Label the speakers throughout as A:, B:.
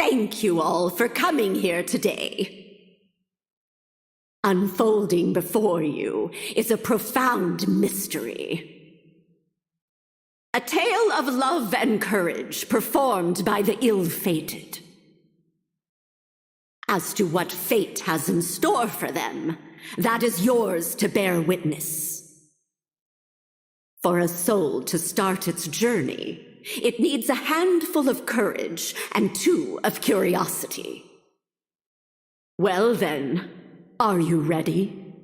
A: thank you all for coming here today. Unfolding before you is a profound mystery. A tale of love and courage performed by the ill-fated. As to what fate has in store for them, that is yours to bear witness. For a soul to start its journey, it needs a handful of courage and 2 of curiosity. Well then, are you ready?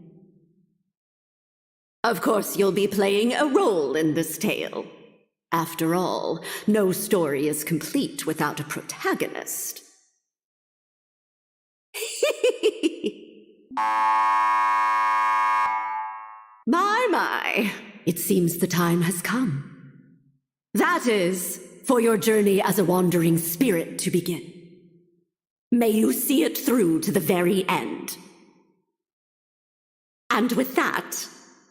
A: Of course, you'll be playing a role in this tale. After all, no story is complete without a protagonist. My, it seems the time has come. That is, for your journey as a wandering spirit to begin. May you see it through to the very end. And with that,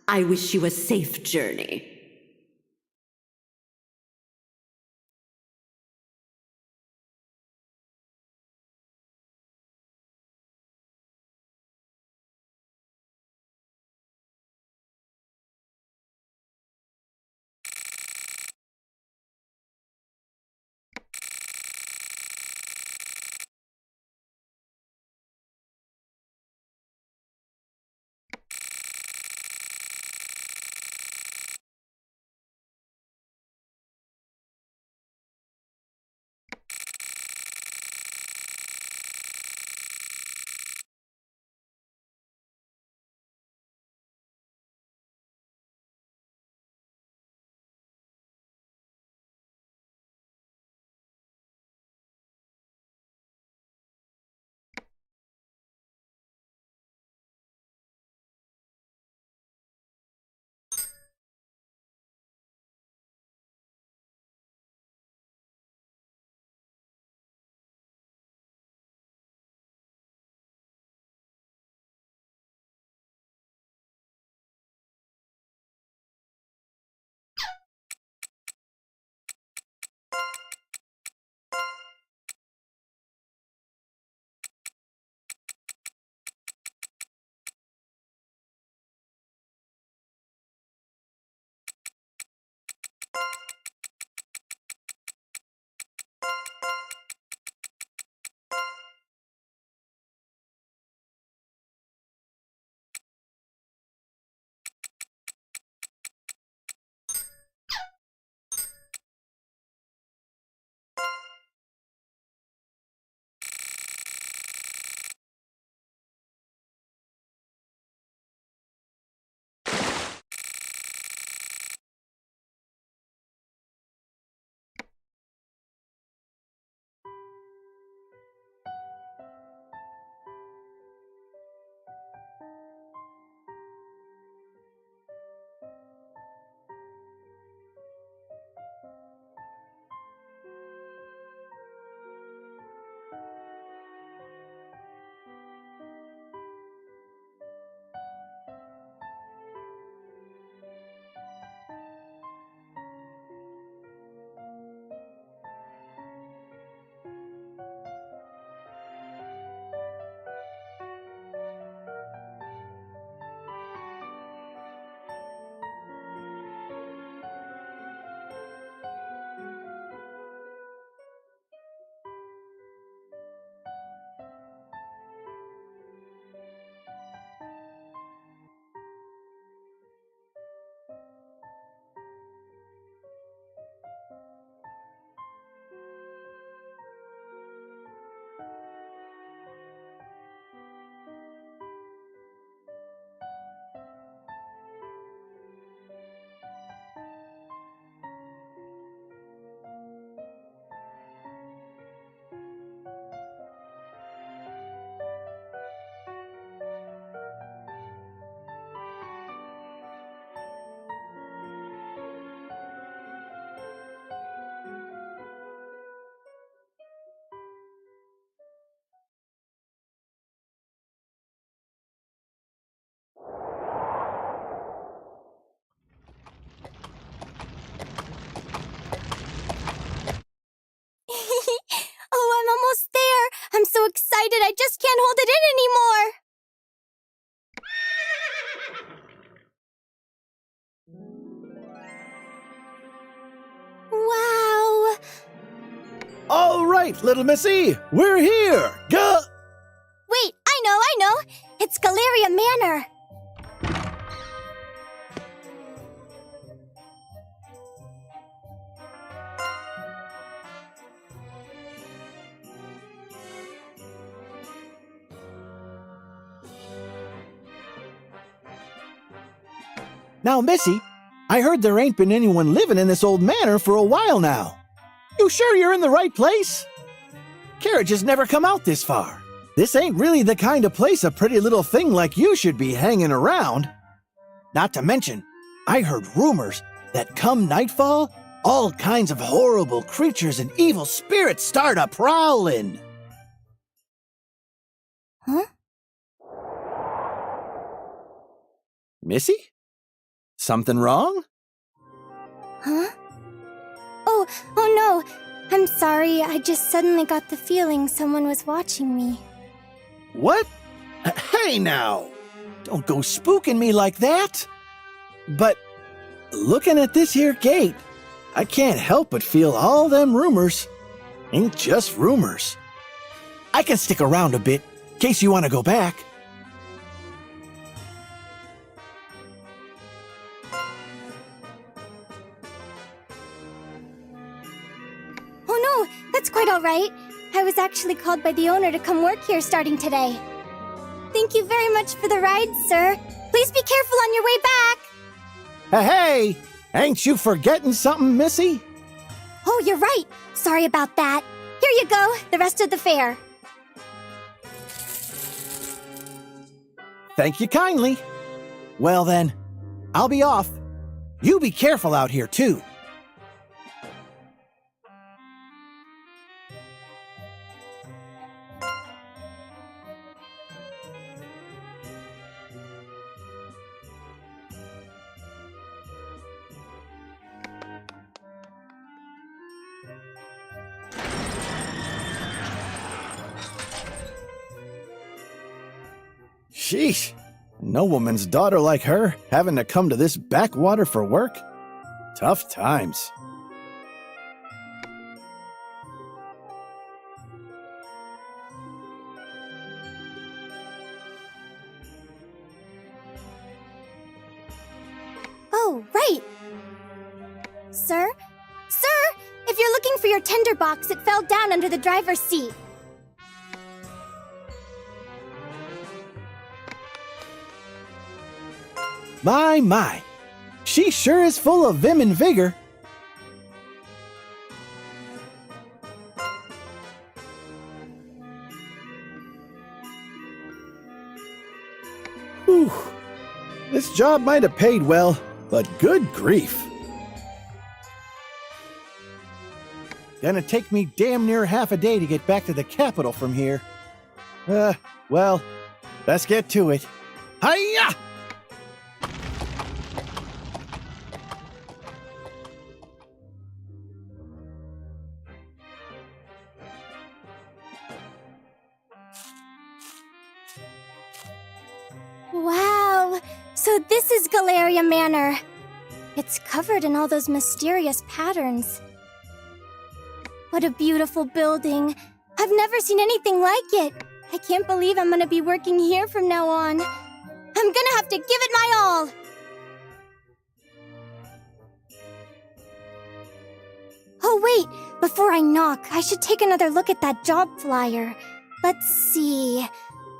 A: I wish you a safe journey.
B: so excited I just can't hold it in anymore! Wow!
C: All right, little missy, we're here!
B: Wait, I know! It's Galleria Manor!
C: Now, Missy, I heard there ain't been anyone living in this old manor for a while now. You sure you're in the right place? Carriages never come out this far. This ain't really the kind of place a pretty little thing like you should be hanging around. Not to mention, I heard rumors that come nightfall, all kinds of horrible creatures and evil spirits start a-prowling.
B: Huh?
C: Missy? Something wrong?
B: Huh? Oh no! I'm sorry, I just suddenly got the feeling someone was watching me.
C: What? Hey now! Don't go spooking me like that! But, looking at this here gate, I can't help but feel all them rumors ain't just rumors. I can stick around a bit, in case you want to go back.
B: Oh no, that's quite all right. I was actually called by the owner to come work here starting today. Thank you very much for the ride, sir. Please be careful on your way back.
C: Hey, ain't you forgetting something, Missy?
B: Oh, you're right. Sorry about that. Here you go, the rest of the fare.
C: Thank you kindly. Well then, I'll be off. You be careful out here, too. Sheesh, no woman's daughter like her having to come to this backwater for work? Tough times.
B: Oh, right. Sir? Sir! If you're looking for your tinderbox, it fell down under the driver's seat.
C: My. She sure is full of vim and vigor. Whew. This job might have paid well, but good grief. Gonna take me damn near half a day to get back to the capital from here. Well, let's get to it. Hi-ya!
B: Wow! So this is Galleria Manor. It's covered in all those mysterious patterns. What a beautiful building. I've never seen anything like it. I can't believe I'm gonna be working here from now on. I'm gonna have to give it my all. Oh wait, before I knock, I should take another look at that job flyer. Let's see.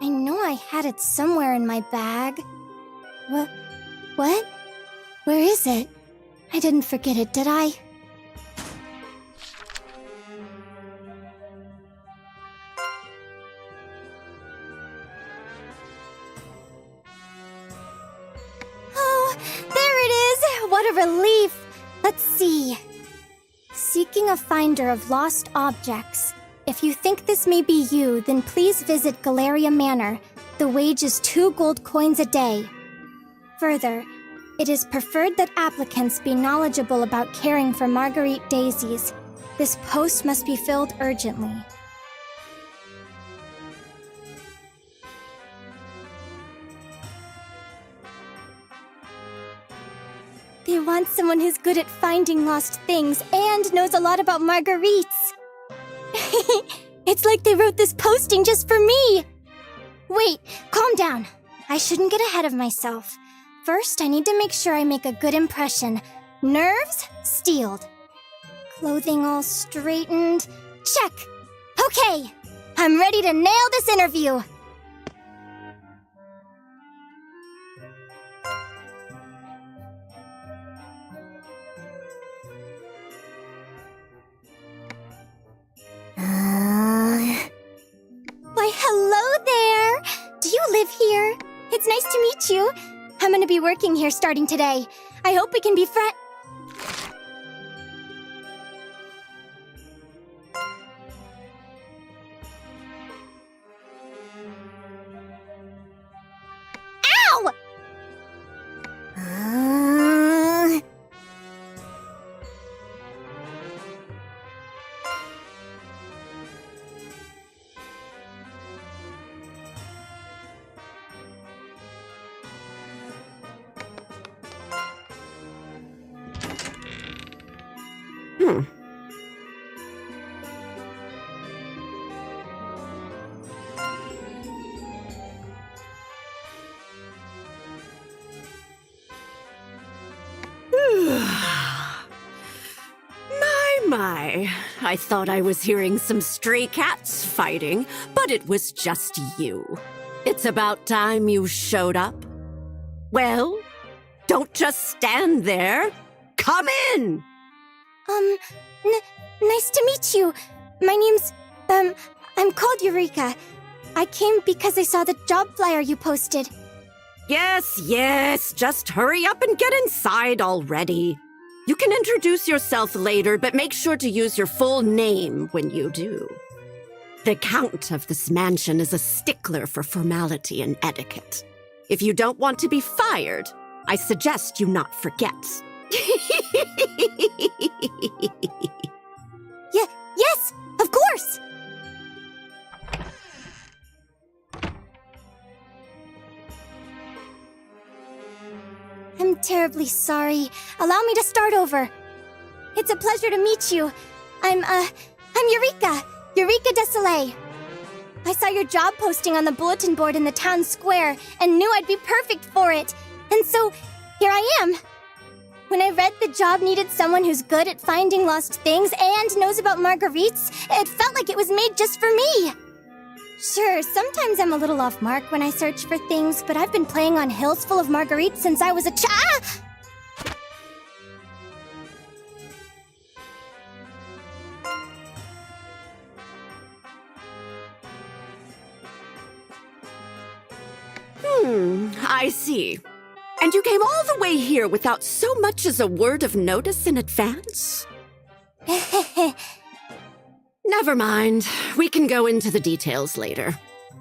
B: I know I had it somewhere in my bag. What? Where is it? I didn't forget it, did I? Oh, there it is! What a relief! Let's see. Seeking a finder of lost objects. If you think this may be you, then please visit Galleria Manor. The wage is 2 gold coins a day. Further, it is preferred that applicants be knowledgeable about caring for Marguerite daisies. This post must be filled urgently. They want someone who's good at finding lost things and knows a lot about marguerites. It's like they wrote this posting just for me. Wait, calm down. I shouldn't get ahead of myself. First, I need to make sure I make a good impression. Nerves steeled. Clothing all straightened. Check. Okay, I'm ready to nail this interview. Why, hello there! Do you live here? It's nice to meet you. I'm gonna be working here starting today. I hope we can be friends. Ow!
A: My, I thought I was hearing some stray cats fighting, but it was just you. It's about time you showed up. Well, don't just stand there. Come in!
B: Nice to meet you. My name's, I'm called Eureka. I came because I saw the job flyer you posted.
A: Yes, just hurry up and get inside already. You can introduce yourself later, but make sure to use your full name when you do. The Count of this mansion is a stickler for formality and etiquette. If you don't want to be fired, I suggest you not forget.
B: Yes, of course! I'm terribly sorry. Allow me to start over. It's a pleasure to meet you. I'm Eureka. Eureka de Soleil. I saw your job posting on the bulletin board in the town square and knew I'd be perfect for it. And so, here I am. When I read the job needed someone who's good at finding lost things and knows about marguerites, it felt like it was made just for me. Sure, sometimes I'm a little off mark when I search for things, but I've been playing on hills full of marguerites since I was a child.
A: I see. And you came all the way here without so much as a word of notice in advance? Never mind. We can go into the details later.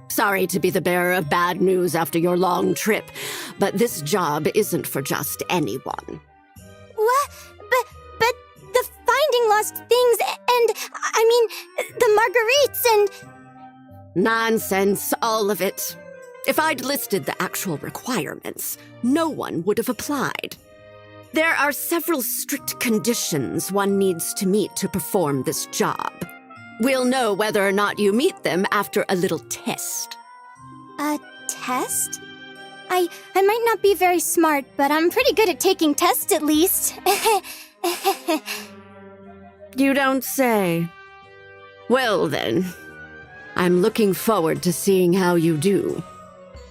A: Sorry to be the bearer of bad news after your long trip, but this job isn't for just anyone.
B: What? But the finding lost things and, I mean, the marguerites and...
A: Nonsense, all of it. If I'd listed the actual requirements, no one would have applied. There are several strict conditions one needs to meet to perform this job. We'll know whether or not you meet them after a little test.
B: A test? I might not be very smart, but I'm pretty good at taking tests at least.
A: You don't say. Well then, I'm looking forward to seeing how you do.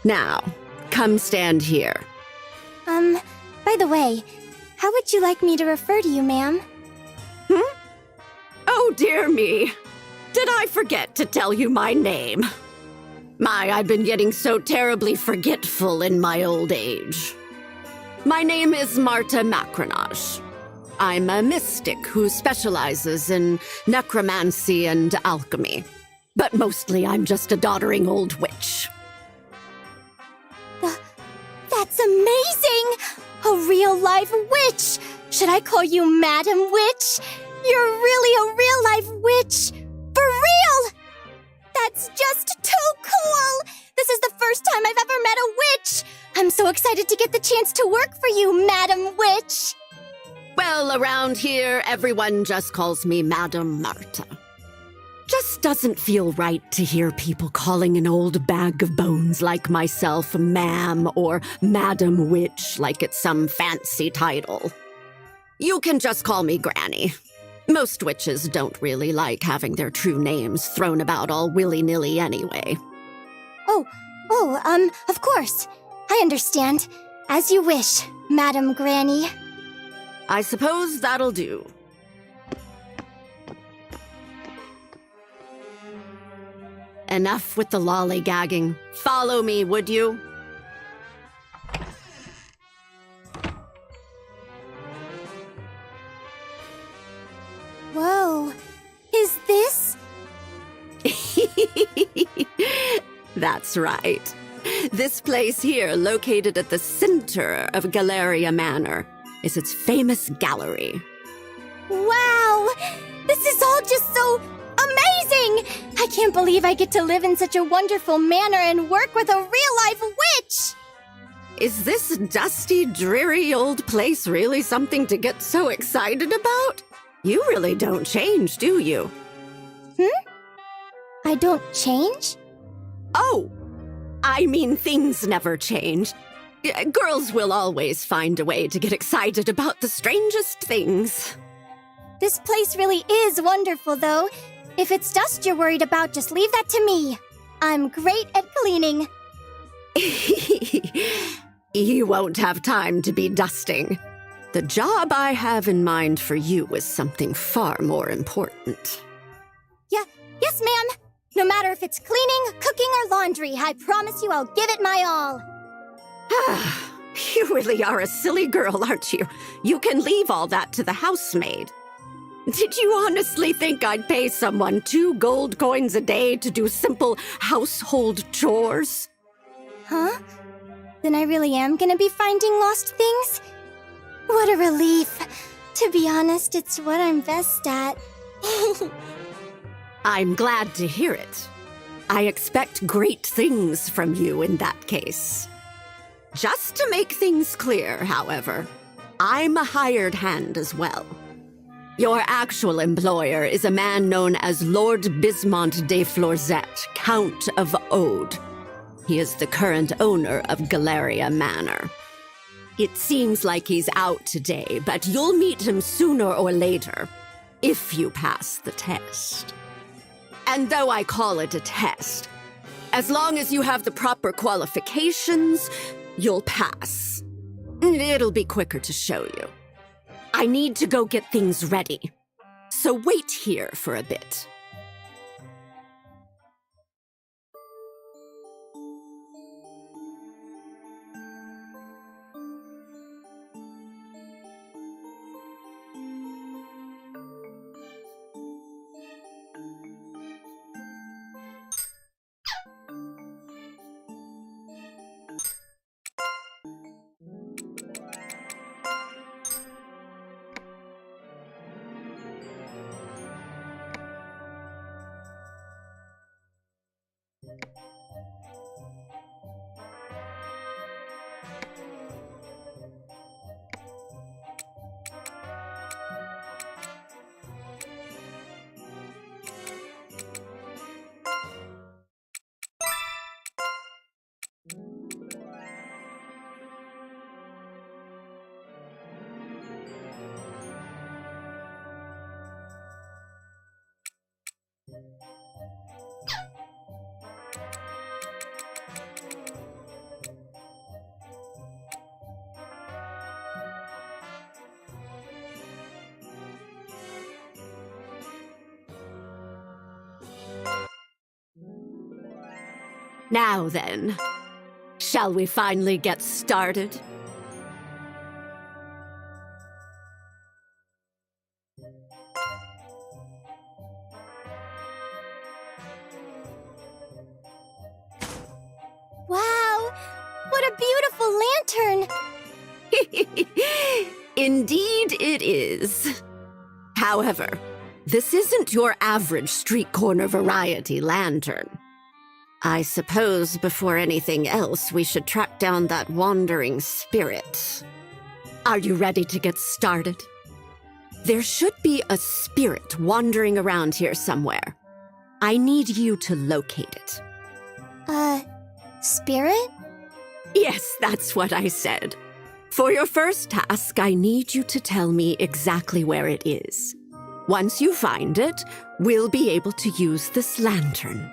A: Now, come stand here.
B: By the way, how would you like me to refer to you, ma'am?
A: Oh, dear me. Did I forget to tell you my name? I've been getting so terribly forgetful in my old age. My name is Marta Macronage. I'm a mystic who specializes in necromancy and alchemy. But mostly I'm just a doddering old witch.
B: That's amazing! A real-life witch! Should I call you Madam Witch? You're really a real-life witch! For real! That's just too cool! This is the first time I've ever met a witch! I'm so excited to get the chance to work for you, Madam Witch!
A: Well, around here, everyone just calls me Madame Marta. Just doesn't feel right to hear people calling an old bag of bones like myself ma'am or Madam Witch like it's some fancy title. You can just call me Granny. Most witches don't really like having their true names thrown about all willy-nilly anyway.
B: Of course. I understand. As you wish, Madam Granny.
A: I suppose that'll do. Enough with the lollygagging. Follow me, would you?
B: Whoa. Is this?
A: That's right. This place here, located at the center of Galleria Manor, is its famous gallery.
B: Wow! This is all just so amazing! I can't believe I get to live in such a wonderful manor and work with a real-life witch!
A: Is this dusty, dreary old place really something to get so excited about? You really don't change, do you?
B: I don't change?
A: Oh, I mean things never change. Girls will always find a way to get excited about the strangest things.
B: This place really is wonderful, though. If it's dust you're worried about, just leave that to me. I'm great at cleaning.
A: You won't have time to be dusting. The job I have in mind for you is something far more important.
B: Yes, ma'am. No matter if it's cleaning, cooking, or laundry, I promise you I'll give it my all.
A: You really are a silly girl, aren't you? You can leave all that to the housemaid. Did you honestly think I'd pay someone 2 gold coins a day to do simple household chores?
B: Huh? Then I really am gonna be finding lost things? What a relief. To be honest, it's what I'm best at.
A: I'm glad to hear it. I expect great things from you in that case. Just to make things clear, however, I'm a hired hand as well. Your actual employer is a man known as Lord Bismont de Florzette, Count of Ode. He is the current owner of Galleria Manor. It seems like he's out today, but you'll meet him sooner or later, if you pass the test. And though I call it a test, as long as you have the proper qualifications, you'll pass. It'll be quicker to show you. I need to go get things ready, so wait here for a bit. Now then, shall we finally get started?
B: Wow! What a beautiful lantern!
A: Indeed it is. However, this isn't your average street corner variety lantern. I suppose before anything else, we should track down that wandering spirit. Are you ready to get started? There should be a spirit wandering around here somewhere. I need you to locate it.
B: Spirit?
A: Yes, that's what I said. For your first task, I need you to tell me exactly where it is. Once you find it, we'll be able to use this lantern.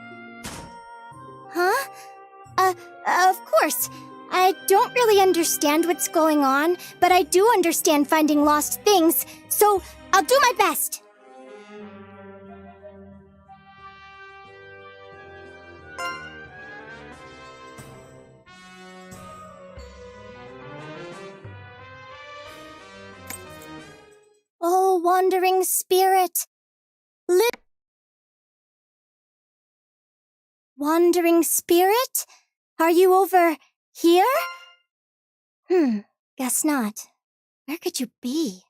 B: Huh? Of course. I don't really understand what's going on, but I do understand finding lost things, so I'll do my best. Oh, wandering spirit. Wandering spirit? Are you over here? Guess not. Where could you be?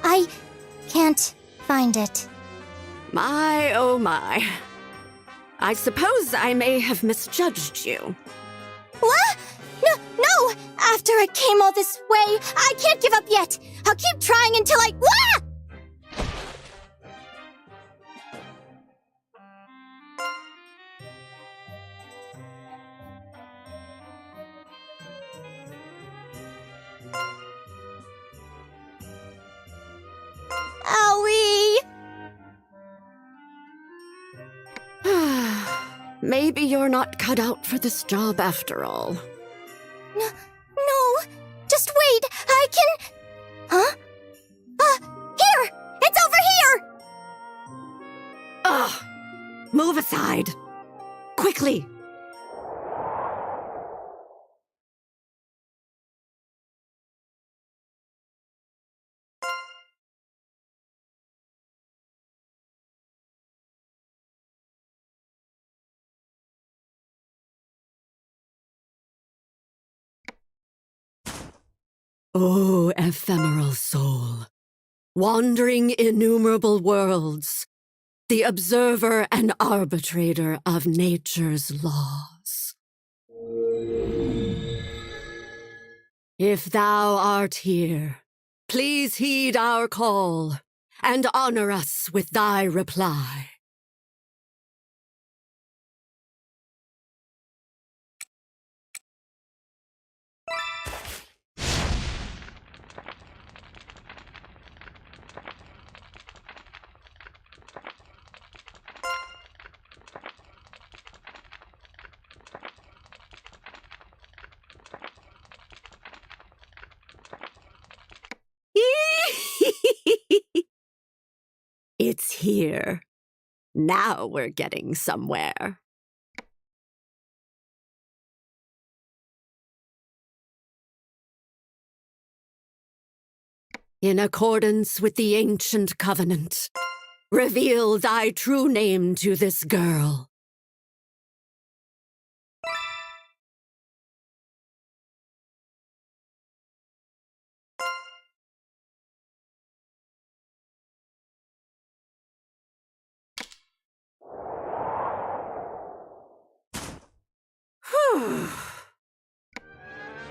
B: I can't find it.
A: My, oh my. I suppose I may have misjudged you.
B: What? No! After I came all this way, I can't give up yet! I'll keep trying until I... Wah! Owie!
A: Maybe you're not cut out for this job after all.
B: No, just wait, I can... Huh? Here! It's over here!
A: Ugh! Move aside! Quickly! O ephemeral soul, wandering innumerable worlds, the observer and arbitrator of nature's laws. If thou art here, please heed our call and honor us with thy reply. It's here. Now we're getting somewhere. In accordance with the ancient covenant, reveal thy true name to this girl.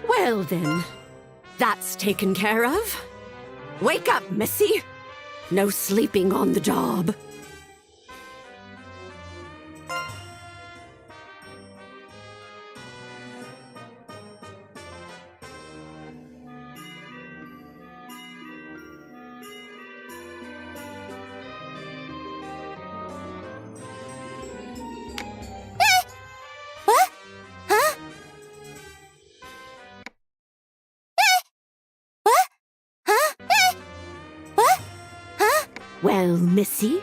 A: Well then, that's taken care of. Wake up, Missy! No sleeping on the job. Well, Missy,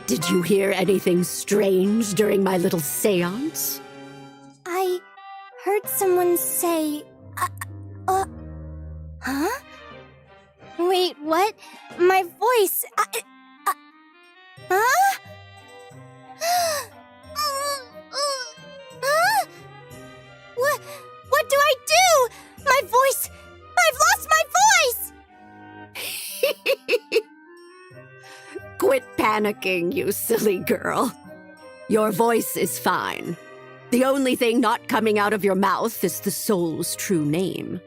A: did you hear anything strange during my little seance?
B: I heard someone say... Huh? Wait, what? My voice... Huh? Huh? What do I do? My voice... I've lost my voice!
A: Quit panicking, you silly girl. Your voice is fine. The only thing not coming out of your mouth is the soul's true name.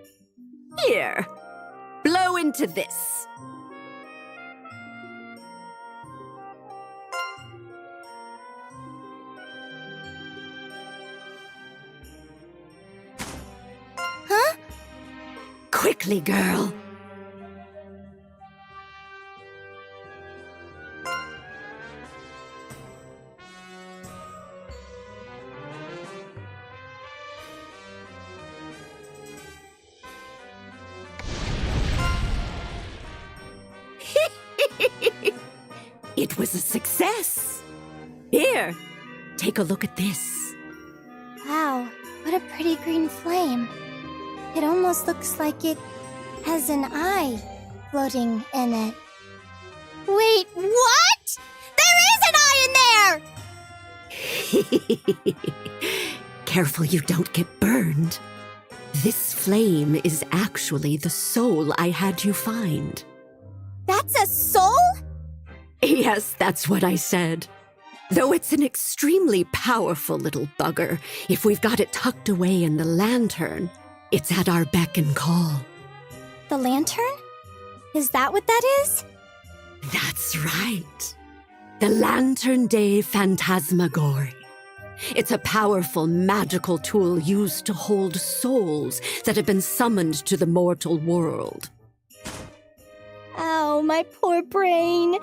A: Here, blow into this.
B: Huh?
A: Quickly, girl. It was a success. Here, take a look at this.
B: Wow, what a pretty green flame. It almost looks like it has an eye floating in it. Wait, what? There is an eye in there!
A: Careful you don't get burned. This flame is actually the soul I had you find.
B: That's a soul?
A: Yes, that's what I said. Though it's an extremely powerful little bugger, if we've got it tucked away in the lantern, it's at our beck and call.
B: The lantern? Is that what that is?
A: That's right. The Lantern de Phantasmagoria. It's a powerful magical tool used to hold souls that have been summoned to the mortal world.
B: Ow, my poor brain.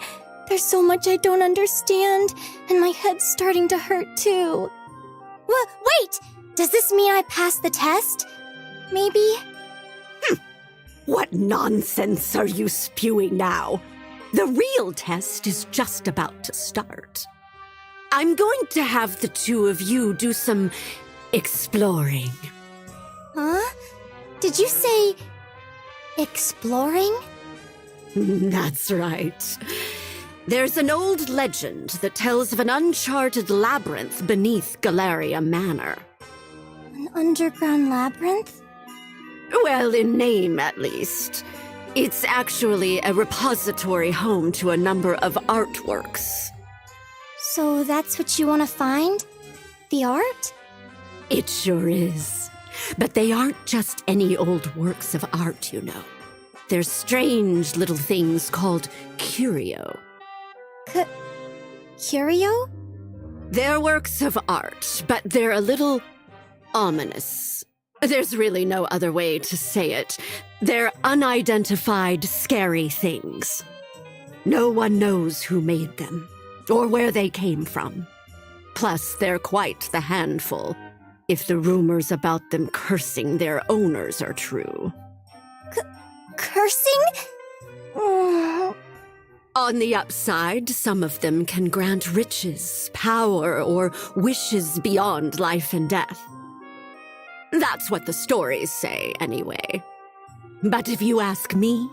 B: There's so much I don't understand, and my head's starting to hurt too. Wait! Does this mean I passed the test? Maybe?
A: What nonsense are you spewing now? The real test is just about to start. I'm going to have the two of you do some exploring.
B: Huh? Did you say exploring?
A: That's right. There's an old legend that tells of an uncharted labyrinth beneath Galleria Manor.
B: An underground labyrinth?
A: Well, in name, at least. It's actually a repository home to a number of artworks.
B: So that's what you want to find? The art?
A: It sure is. But they aren't just any old works of art, you know. They're strange little things called curio.
B: Curio?
A: They're works of art, but they're a little ominous. There's really no other way to say it. They're unidentified, scary things. No one knows who made them, or where they came from. Plus, they're quite the handful, if the rumors about them cursing their owners are true.
B: Cursing?
A: On the upside, some of them can grant riches, power, or wishes beyond life and death. That's what the stories say, anyway. But if you ask me,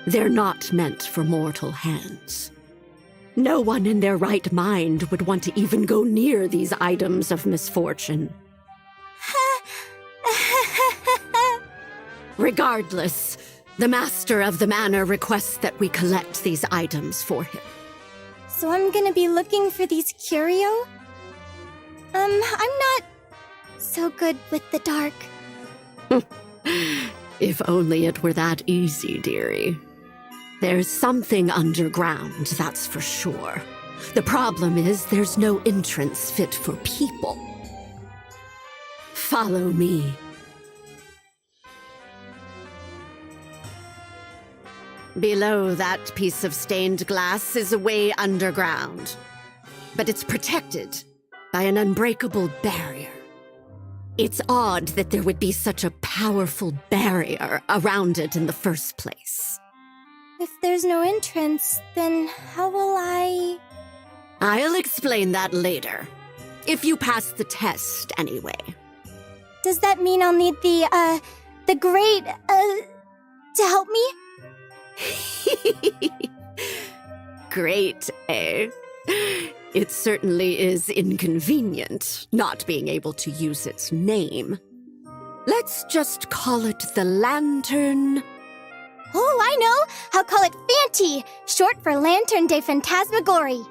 A: they're not meant for mortal hands. No one in their right mind would want to even go near these items of misfortune. Regardless, the master of the manor requests that we collect these items for him.
B: So I'm gonna be looking for these curio? I'm not so good with the dark.
A: If only it were that easy, dearie. There's something underground, that's for sure. The problem is there's no entrance fit for people. Follow me. Below that piece of stained glass is a way underground, but it's protected by an unbreakable barrier. It's odd that there would be such a powerful barrier around it in the first place.
B: If there's no entrance, then how will I...
A: I'll explain that later. If you pass the test, anyway.
B: Does that mean I'll need the great, to help me?
A: Great, eh? It certainly is inconvenient, not being able to use its name. Let's just call it the Lantern...
B: Oh, I know! I'll call it Fanty, short for Lantern de Phantasmagoria.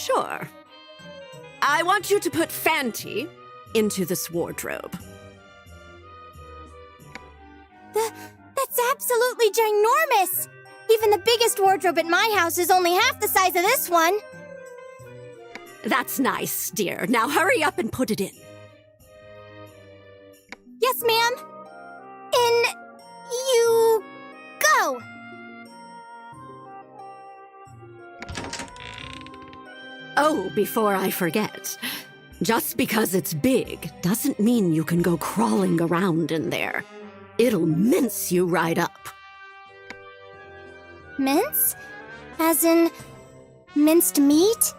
A: Sure. I want you to put Fanti into this wardrobe.
B: That's absolutely ginormous! Even the biggest wardrobe at my house is only half the size of this one.
A: That's nice, dear. Now hurry up and put it in.
B: Yes, ma'am. In you go!
A: Oh, before I forget. Just because it's big doesn't mean you can go crawling around in there. It'll mince you right up.
B: Mince? As in minced meat?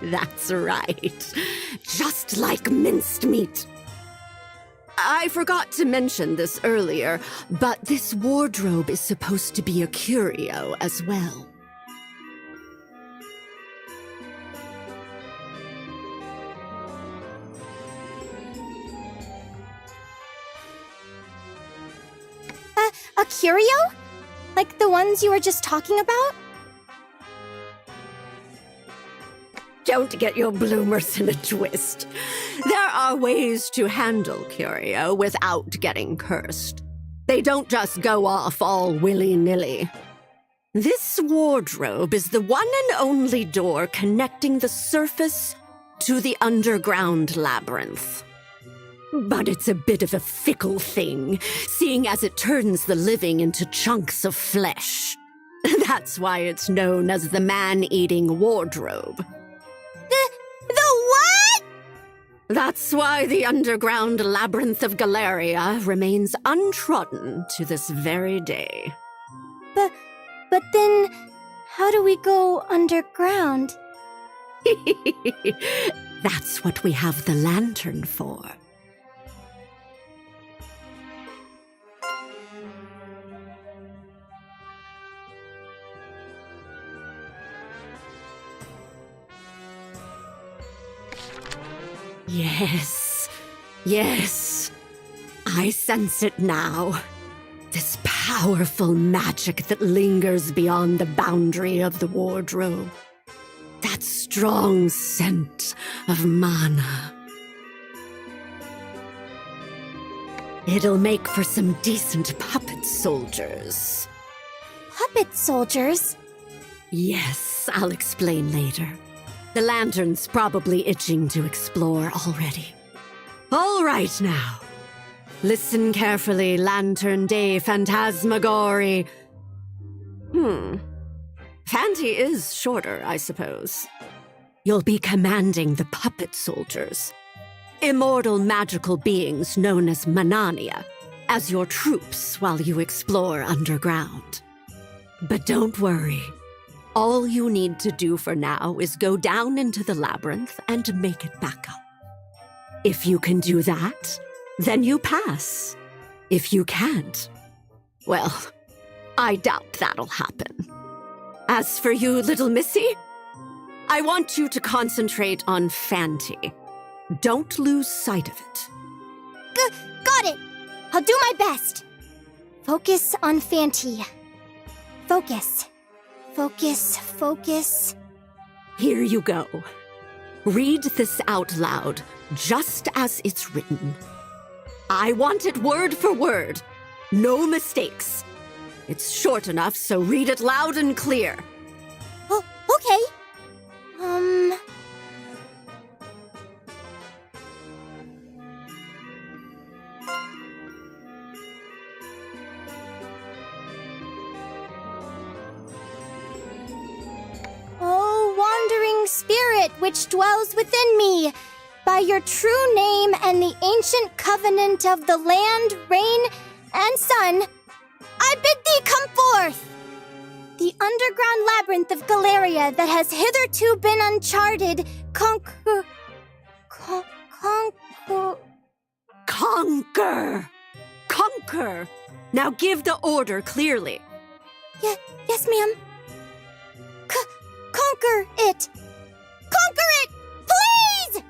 A: That's right. Just like minced meat. I forgot to mention this earlier, but this wardrobe is supposed to be a curio as well.
B: A curio? Like the ones you were just talking about?
A: Don't get your bloomers in a twist. There are ways to handle curio without getting cursed. They don't just go off all willy-nilly. This wardrobe is the one and only door connecting the surface to the underground labyrinth. But it's a bit of a fickle thing, seeing as it turns the living into chunks of flesh. That's why it's known as the man-eating wardrobe.
B: The what?
A: That's why the underground Labyrinth of Galleria remains untrodden to this very day.
B: But then, how do we go underground?
A: That's what we have the lantern for. Yes. I sense it now. This powerful magic that lingers beyond the boundary of the wardrobe. That strong scent of mana. It'll make for some decent puppet soldiers.
B: Puppet soldiers?
A: Yes, I'll explain later. The lantern's probably itching to explore already. All right now. Listen carefully, Lantern Day Phantasmagory. Fanti is shorter, I suppose. You'll be commanding the puppet soldiers, immortal magical beings known as Manania, as your troops while you explore underground. But don't worry. All you need to do for now is go down into the labyrinth and make it back up. If you can do that, then you pass. If you can't, well, I doubt that'll happen. As for you, little missy, I want you to concentrate on Fanti. Don't lose sight of it.
B: Got it! I'll do my best. Focus on Fanti. Focus. Focus.
A: Here you go. Read this out loud, just as it's written. I want it word for word. No mistakes. It's short enough, so read it loud and clear.
B: Oh, okay. Oh, wandering spirit which dwells within me, by your true name and the ancient covenant of the land, rain, and sun, I bid thee come forth! The underground labyrinth of Galleria that has hitherto been uncharted, conquer.
A: Now give the order clearly.
B: Yes, ma'am. Conquer it! Conquer it! Please!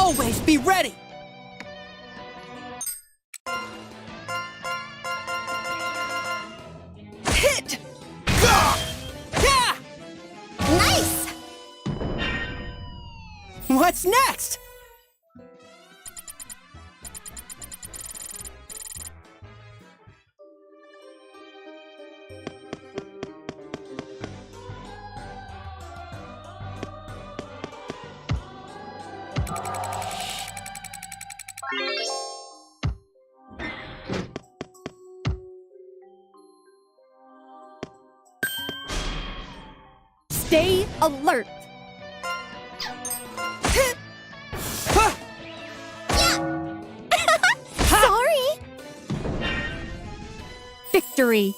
D: Always be ready! Hit! Yeah!
B: Nice!
D: What's next?
B: Stay alert. Sorry. Victory.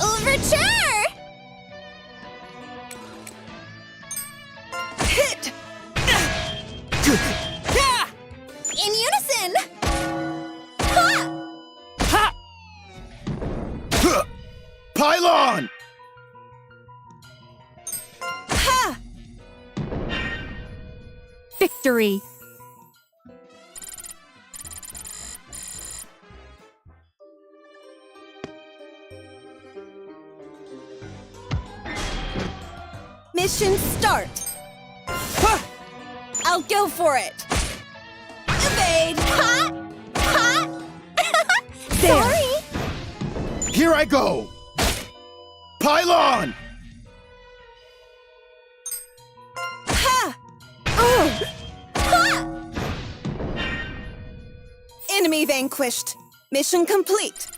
B: Overture!
D: Hit! Yeah!
B: In unison! Ha!
D: Ha!
C: Pylon!
D: Ha!
B: Victory.
D: Mission start! Ha! I'll go for it! Evade!
B: Ha! Ha!
D: There.
B: Sorry!
C: Here I go! Pylon!
D: Ha!
B: Ha!
D: Enemy vanquished. Mission complete.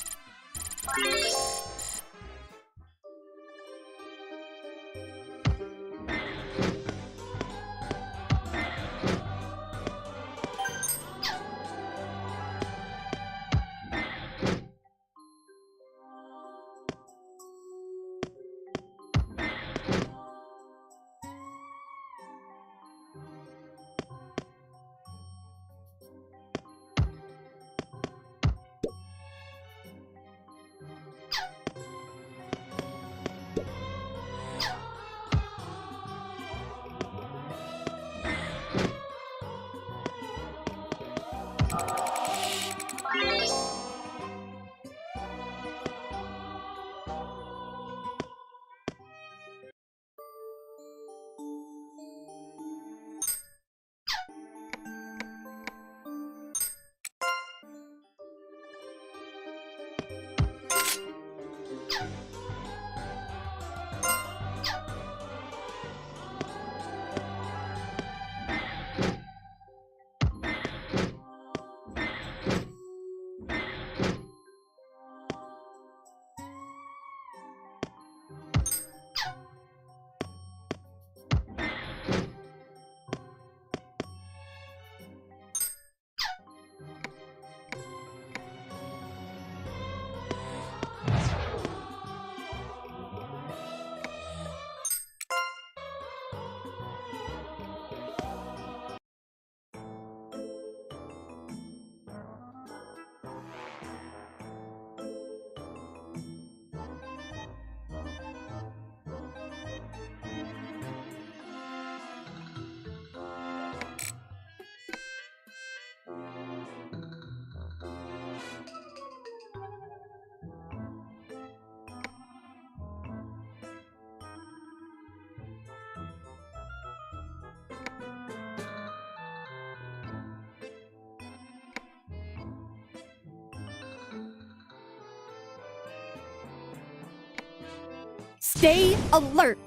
B: Stay alert!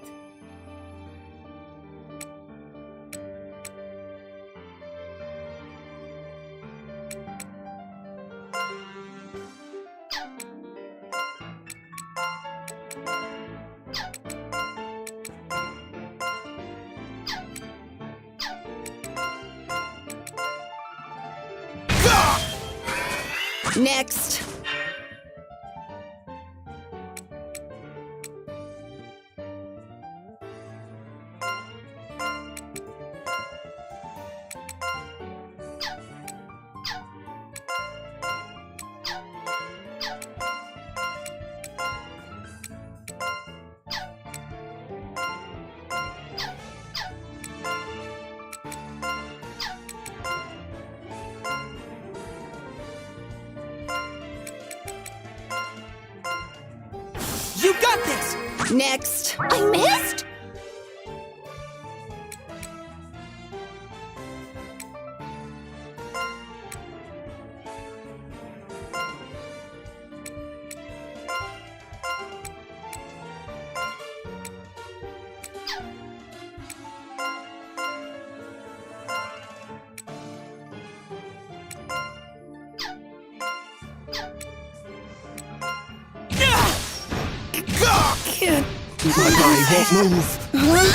D: Next. You got this! Next.
B: I missed?
C: My body won't move.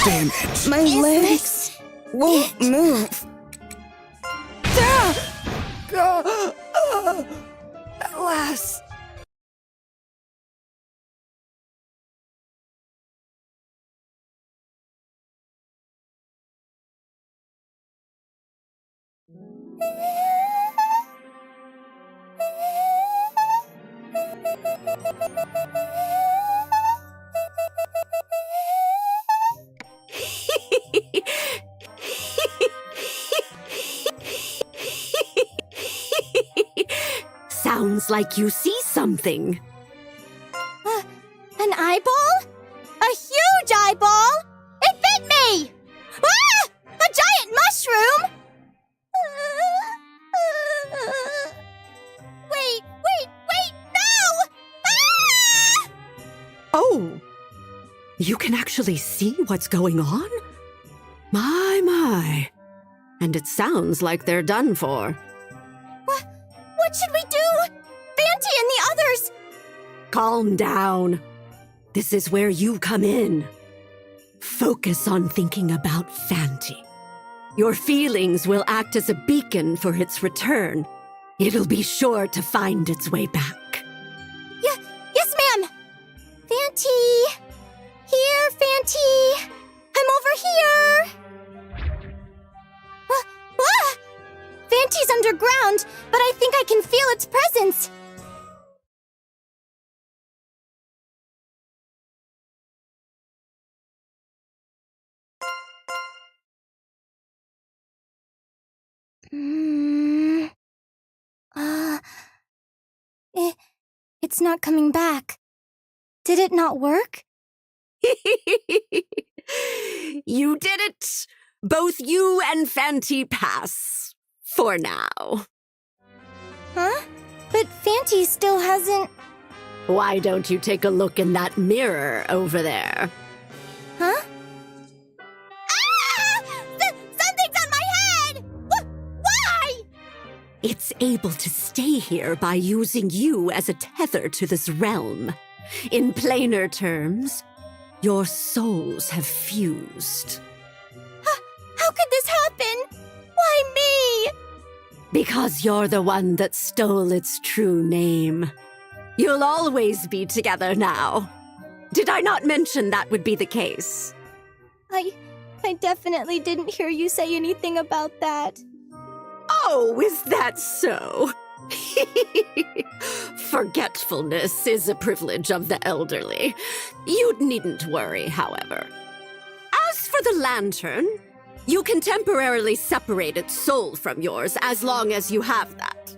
C: Damn it.
D: My legs won't move. At last.
A: Sounds like you see something.
B: An eyeball? A huge eyeball? It bit me! Ah! A giant mushroom! Wait, no! Ah!
A: Oh, you can actually see what's going on? My. And it sounds like they're done for.
B: What should we do? Fanty and the others!
A: Calm down. This is where you come in. Focus on thinking about Fanty. Your feelings will act as a beacon for its return. It'll be sure to find its way back.
B: Yes, ma'am! Fanty! Here, Fanty! I'm over here! Fanty's underground, but I think I can feel its presence. It's not coming back. Did it not work?
A: You did it! Both you and Fanty pass. For now.
B: Huh? But Fanty still hasn't...
A: Why don't you take a look in that mirror over there?
B: Huh? Ah! Something's on my head! Why?
A: It's able to stay here by using you as a tether to this realm. In plainer terms, your souls have fused.
B: How could this happen? Why me?
A: Because you're the one that stole its true name. You'll always be together now. Did I not mention that would be the case?
B: I definitely didn't hear you say anything about that.
A: Oh, is that so? Forgetfulness is a privilege of the elderly. You needn't worry, however. As for the lantern, you can temporarily separate its soul from yours as long as you have that.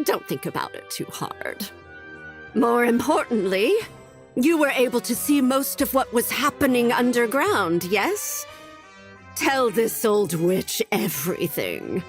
A: Don't think about it too hard. More importantly, you were able to see most of what was happening underground, yes? Tell this old witch everything.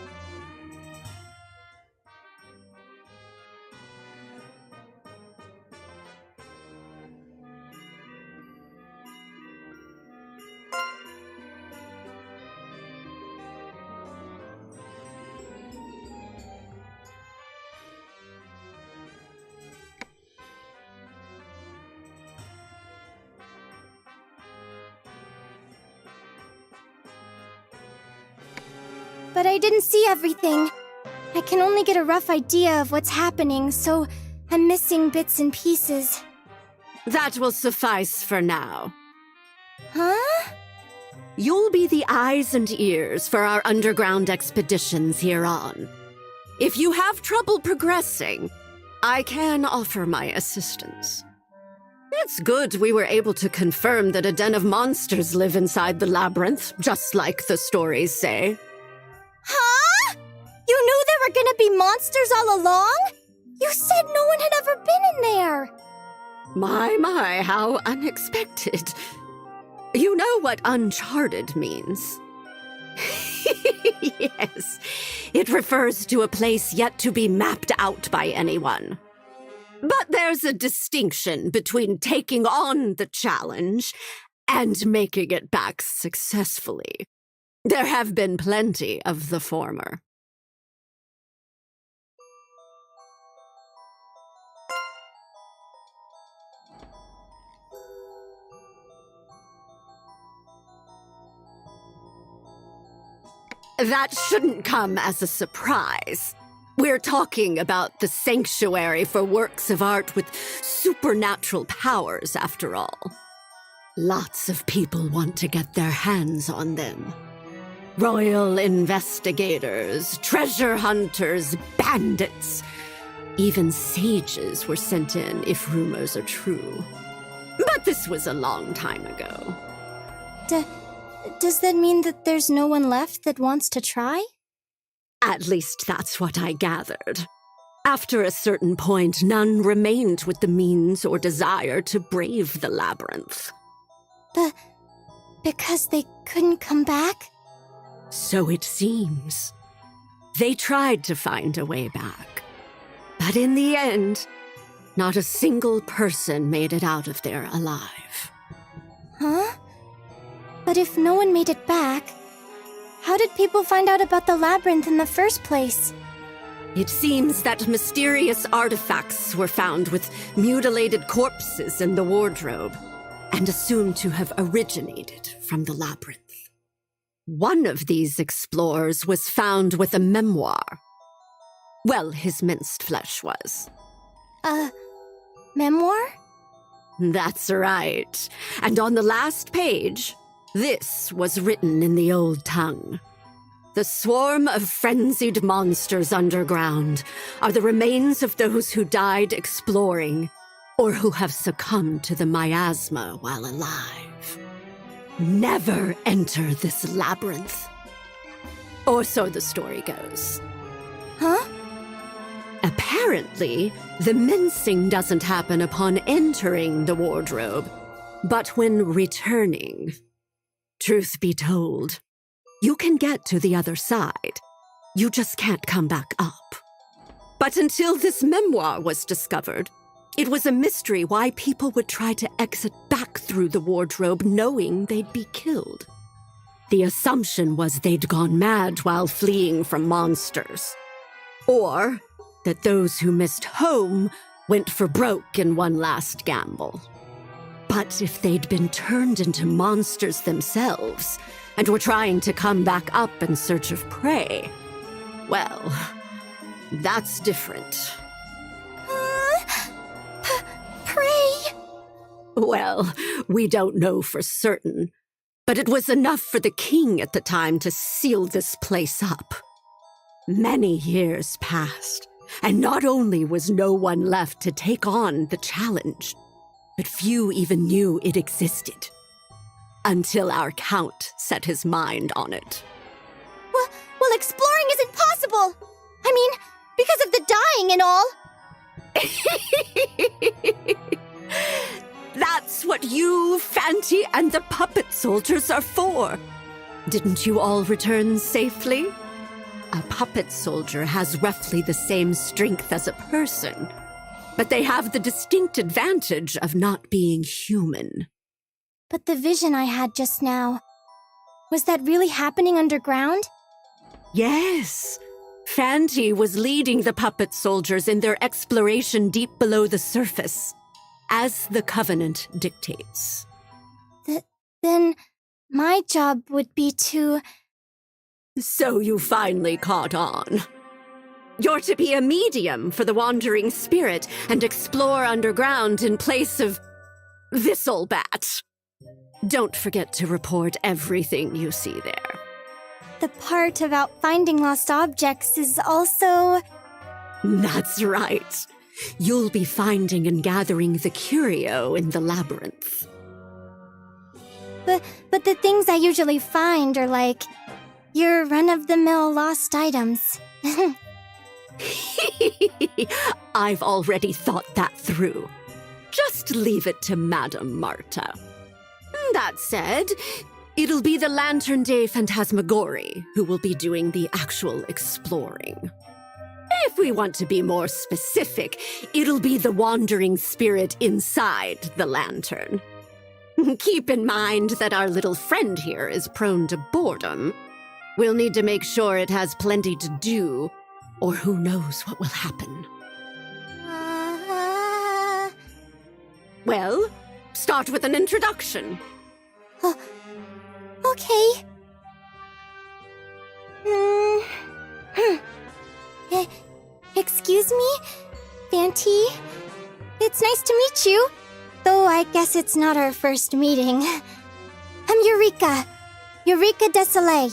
B: but I didn't see everything. I can only get a rough idea of what's happening, so I'm missing bits and pieces.
A: That will suffice for now.
B: Huh?
A: You'll be the eyes and ears for our underground expeditions here on. If you have trouble progressing, I can offer my assistance. It's good we were able to confirm that a den of monsters live inside the labyrinth, just like the stories say.
B: Huh? You knew there were gonna be monsters all along? You said no one had ever been in there.
A: My, how unexpected. You know what uncharted means? Yes, it refers to a place yet to be mapped out by anyone. But there's a distinction between taking on the challenge and making it back successfully. There have been plenty of the former. That shouldn't come as a surprise. We're talking about the sanctuary for works of art with supernatural powers, after all. Lots of people want to get their hands on them. Royal investigators, treasure hunters, bandits. Even sages were sent in, if rumors are true. But this was a long time ago.
B: Does that mean that there's no one left that wants to try?
A: At least that's what I gathered. After a certain point, none remained with the means or desire to brave the labyrinth.
B: Because they couldn't come back?
A: So it seems. They tried to find a way back. But in the end, not a single person made it out of there alive.
B: Huh? But if no one made it back, how did people find out about the labyrinth in the first place?
A: It seems that mysterious artifacts were found with mutilated corpses in the wardrobe, and assumed to have originated from the labyrinth. One of these explorers was found with a memoir. Well, his minced flesh was.
B: Memoir?
A: That's right. And on the last page, this was written in the old tongue. The swarm of frenzied monsters underground are the remains of those who died exploring or who have succumbed to the miasma while alive. Never enter this labyrinth. Or so the story goes.
B: Huh?
A: Apparently, the mincing doesn't happen upon entering the wardrobe, but when returning. Truth be told, you can get to the other side. You just can't come back up. But until this memoir was discovered, it was a mystery why people would try to exit back through the wardrobe knowing they'd be killed. The assumption was they'd gone mad while fleeing from monsters. Or that those who missed home went for broke in one last gamble. But if they'd been turned into monsters themselves and were trying to come back up in search of prey, well, that's different.
B: Prey?
A: Well, we don't know for certain, but it was enough for the king at the time to seal this place up. Many years passed, and not only was no one left to take on the challenge, but few even knew it existed. Until our count set his mind on it.
B: Well, exploring isn't possible! I mean, because of the dying and all!
A: That's what you, Fanty, and the puppet soldiers are for. Didn't you all return safely? A puppet soldier has roughly the same strength as a person, but they have the distinct advantage of not being human.
B: But the vision I had just now, was that really happening underground?
A: Yes. Fanty was leading the puppet soldiers in their exploration deep below the surface, as the Covenant dictates.
B: Then my job would be to...
A: So you finally caught on. You're to be a medium for the wandering spirit and explore underground in place of this old bat. Don't forget to report everything you see there.
B: The part about finding lost objects is also...
A: That's right. You'll be finding and gathering the curio in the labyrinth.
B: But the things I usually find are like your run-of-the-mill lost items.
A: I've already thought that through. Just leave it to Madame Marta. That said, it'll be the Lantern Day Phantasmagorie who will be doing the actual exploring. If we want to be more specific, it'll be the wandering spirit inside the lantern. Keep in mind that our little friend here is prone to boredom. We'll need to make sure it has plenty to do, or who knows what will happen. Well, start with an introduction.
B: Okay. Excuse me? Fanty? It's nice to meet you. Though I guess it's not our first meeting. I'm Eureka. Eureka de Soleil.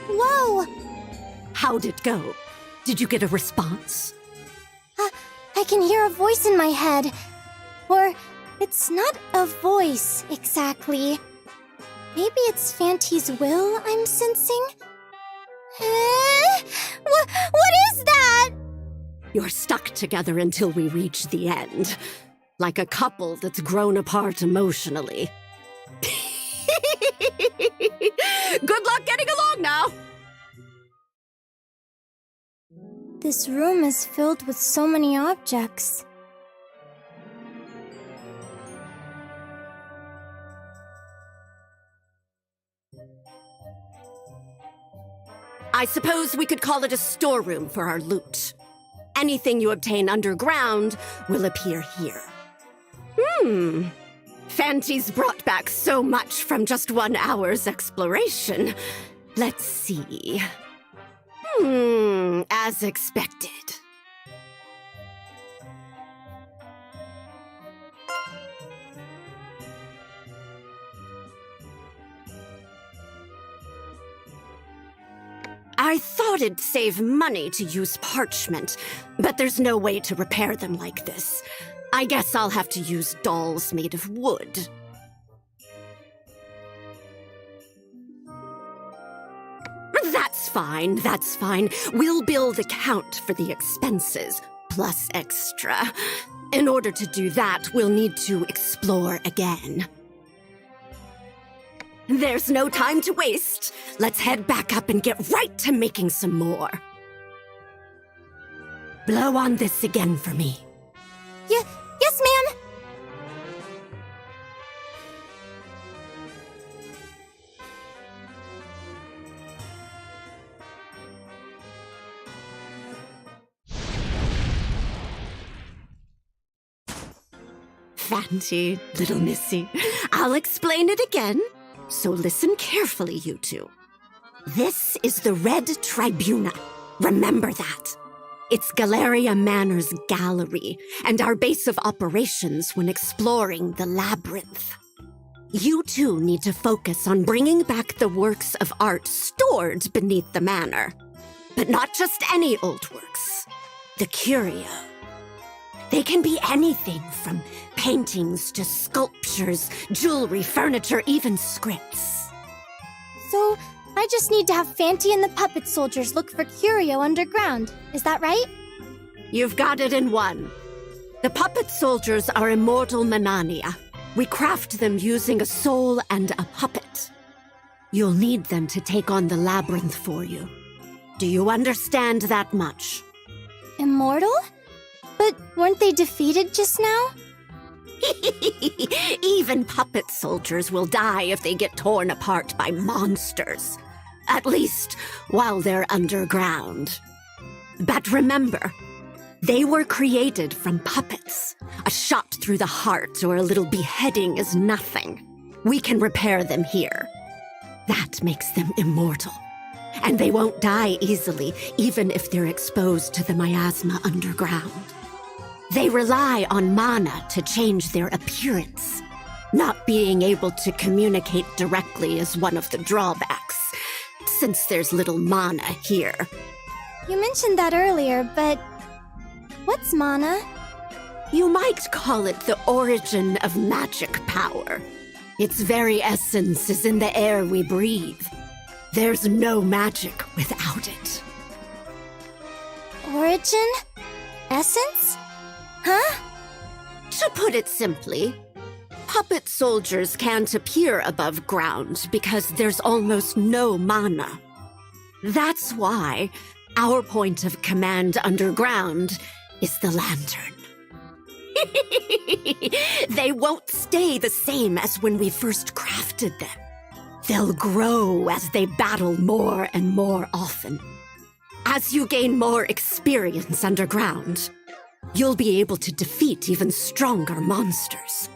B: Whoa!
A: How'd it go? Did you get a response?
B: I can hear a voice in my head. Or, it's not a voice, exactly. Maybe it's Fanty's will I'm sensing? What is that?
A: You're stuck together until we reach the end. Like a couple that's grown apart emotionally. Good luck getting along now!
B: This room is filled with so many objects.
A: I suppose we could call it a storeroom for our loot. Anything you obtain underground will appear here. Fanty's brought back so much from just 1 hour's exploration. Let's see. As expected. I thought it'd save money to use parchment, but there's no way to repair them like this. I guess I'll have to use dolls made of wood. That's fine. We'll bill the count for the expenses, plus extra. In order to do that, we'll need to explore again. There's no time to waste. Let's head back up and get right to making some more. Blow on this again for me.
B: Yes, ma'am.
A: Fanty, little missy. I'll explain it again. So listen carefully, you two. This is the Red Tribuna. Remember that. It's Galleria Manor's gallery, and our base of operations when exploring the labyrinth. You two need to focus on bringing back the works of art stored beneath the manor. But not just any old works. The curio. They can be anything from paintings to sculptures, jewelry, furniture, even scripts.
B: So, I just need to have Fanty and the puppet soldiers look for curio underground. Is that right?
A: You've got it in one. The puppet soldiers are immortal Manania. We craft them using a soul and a puppet. You'll need them to take on the labyrinth for you. Do you understand that much?
B: Immortal? But weren't they defeated just now?
A: Even puppet soldiers will die if they get torn apart by monsters. At least, while they're underground. But remember, they were created from puppets. A shot through the heart or a little beheading is nothing. We can repair them here. That makes them immortal. And they won't die easily, even if they're exposed to the miasma underground. They rely on mana to change their appearance. Not being able to communicate directly is one of the drawbacks, since there's little mana here.
B: You mentioned that earlier, but what's mana?
A: You might call it the origin of magic power. Its very essence is in the air we breathe. There's no magic without it.
B: Origin? Essence? Huh?
A: To put it simply, puppet soldiers can't appear above ground because there's almost no mana. That's why our point of command underground is the lantern. They won't stay the same as when we first crafted them. They'll grow as they battle more and more often. As you gain more experience underground, you'll be able to defeat even stronger monsters.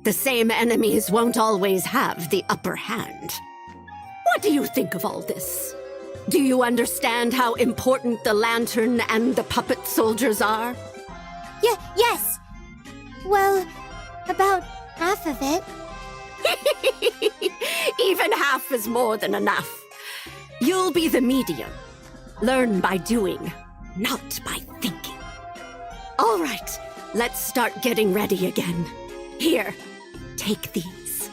A: The same enemies won't always have the upper hand. What do you think of all this? Do you understand how important the lantern and the puppet soldiers are?
B: Yes. Well, about half of it.
A: Even half is more than enough. You'll be the medium. Learn by doing, not by thinking. All right, let's start getting ready again. Here, take these.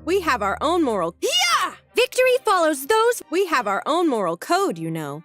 E: We have our own moral... Yeah! Victory follows those... We have our own moral code, you know.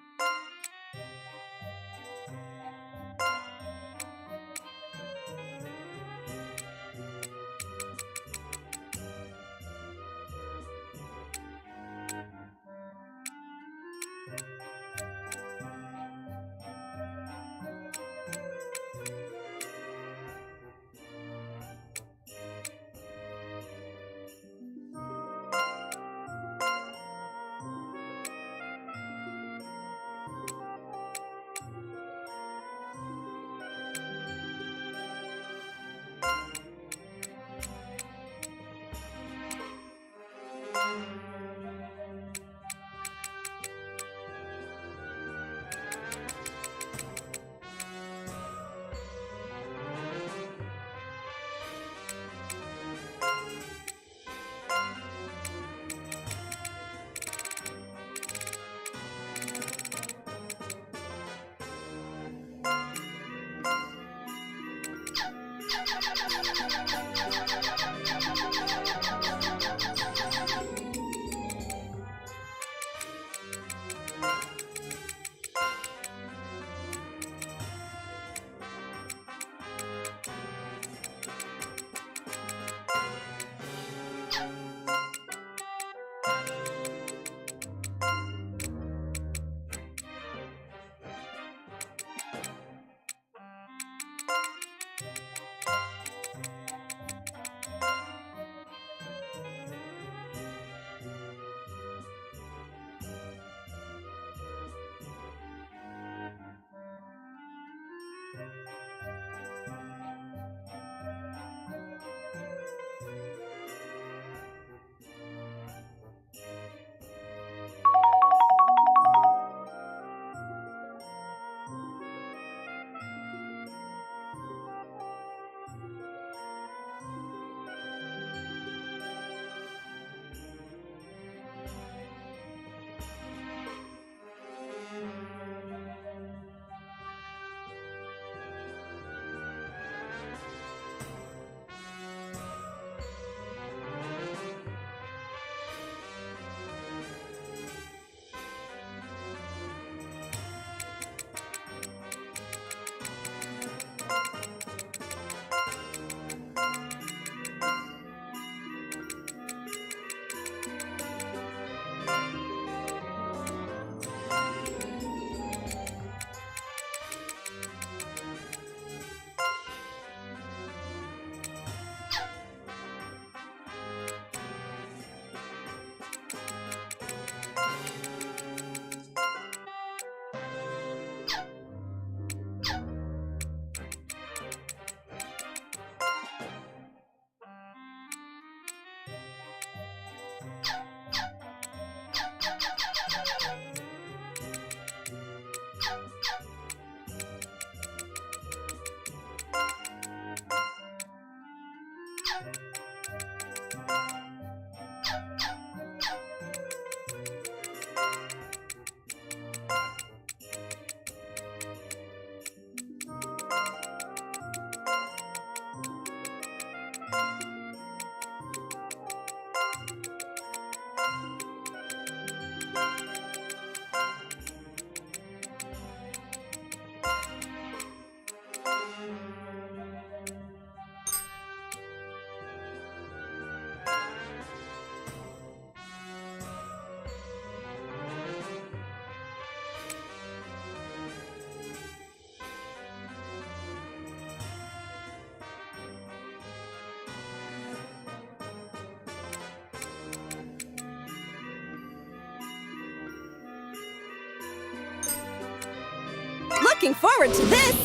E: Looking forward to this!